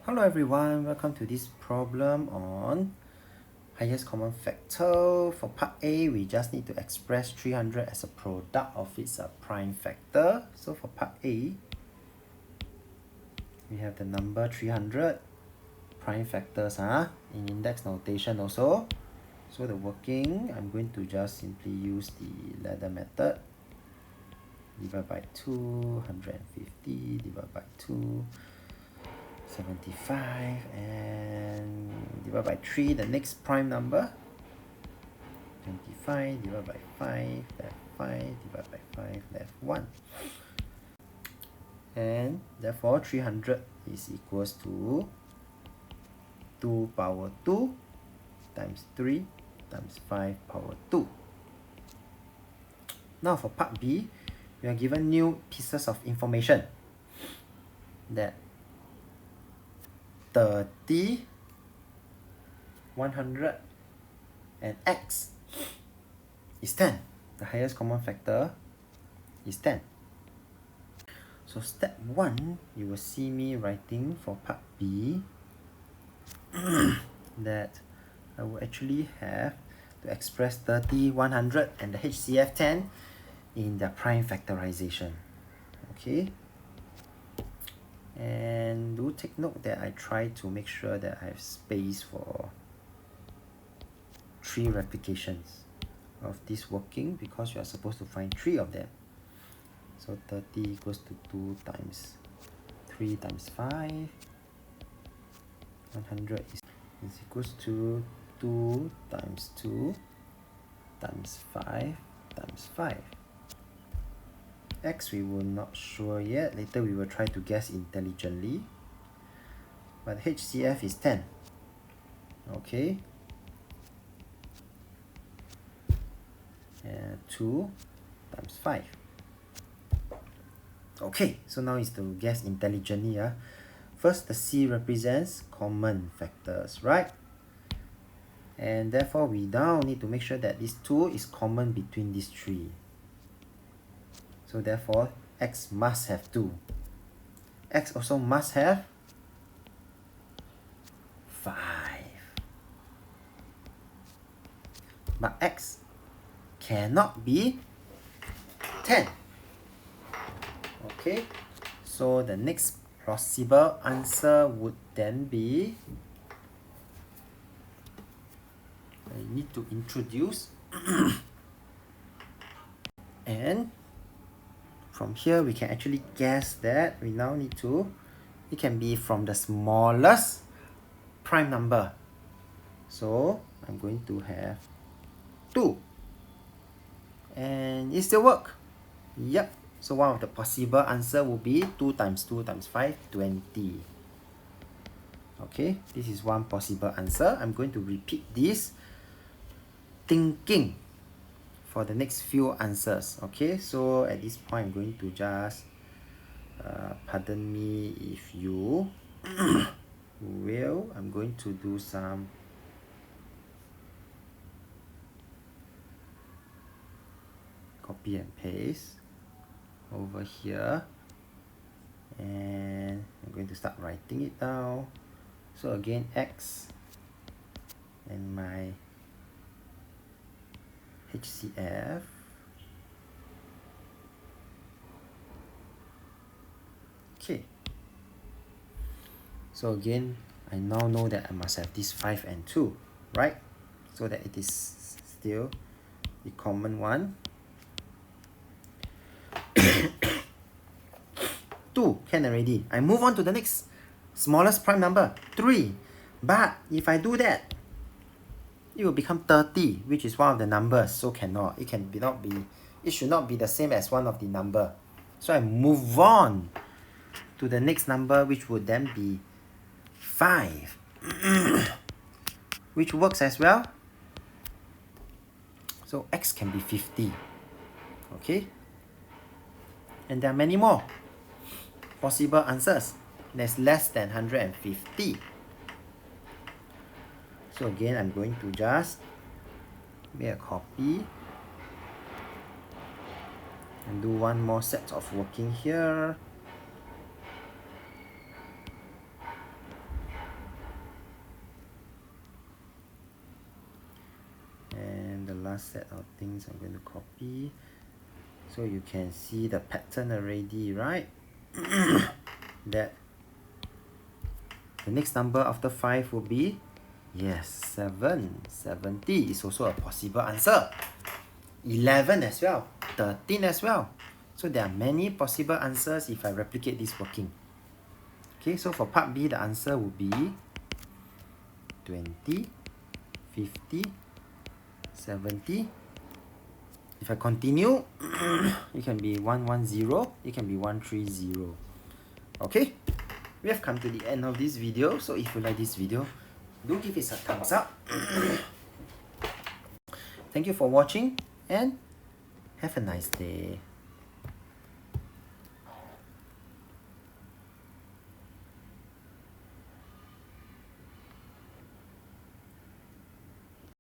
Hello everyone, welcome to this problem on highest common factor. For part A, we just need to express 300 as a product of its prime factor. So for part A, we have the number 300, prime factors in index notation also. So the working, I'm going to just simply use the ladder method. Divide by 2, 150, divide by 2, 75, and divide by 3, the next prime number. 25 divided by 5, left 5, divided by 5, left 1. And therefore 300 is equals to 2 power 2 times 3 times 5 power 2. Now for part B, we are given new pieces of information that 30, 100, and x is 10. The highest common factor is 10. So step 1, you will see me writing for part B that I will actually have to express 30, 100, and the HCF 10 in their prime factorization. Okay? And do take note that I try to make sure that I have space for 3 replications of this working because you are supposed to find 3 of them. So 30 equals to 2 times 3 times 5. 100 is equals to 2 times 2 times 5 times 5. X we were not sure yet. Later we will try to guess intelligently. But HCF is 10. Okay. 2 times 5. Okay, so now is to guess intelligently. First, the C represents common factors, right? And therefore, we now need to make sure that this 2 is common between these 3. So therefore, X must have 2. X also must have 5. But X cannot be 10. Okay, so the next possible answer would then be, I need to introduce and from here we can actually guess that we now need to, it can be from the smallest prime number. So I'm going to have 2. And it still work. Yep. So one of the possible answer will be 2 times 2 times 5, 20. Okay, this is one possible answer. I'm going to repeat this thinking for the next few answers. Okay, so at this point I'm going to just pardon me if you will. I'm going to do some copy and paste over here, and I'm going to start writing it down. So again, X and my HCF. Okay, so again, I now know that I must have this 5 and 2, right? So that it is still the common one. 2 can already. I move on to the next smallest prime number, 3. But if I do that, it will become 30, which is one of the numbers. So cannot. It should not be the same as one of the number. So I move on to the next number, which would then be 5, which works as well. So X can be 50. Okay. And there are many more possible answers. There's less than 150. So again, I'm going to just make a copy and do one more set of working here. last set of things I'm going to copy. So you can see the pattern already, right? That the next number after 5 will be, yes, 7. 70 is also a possible answer. 11 as well. 13 as well. So there are many possible answers if I replicate this working. Okay, so for part B, the answer will be 20, 50, 70. If I continue, it can be 110, it can be 130. Okay, we have come to the end of this video. So if you like this video, do give it a thumbs up. Thank you for watching and have a nice day.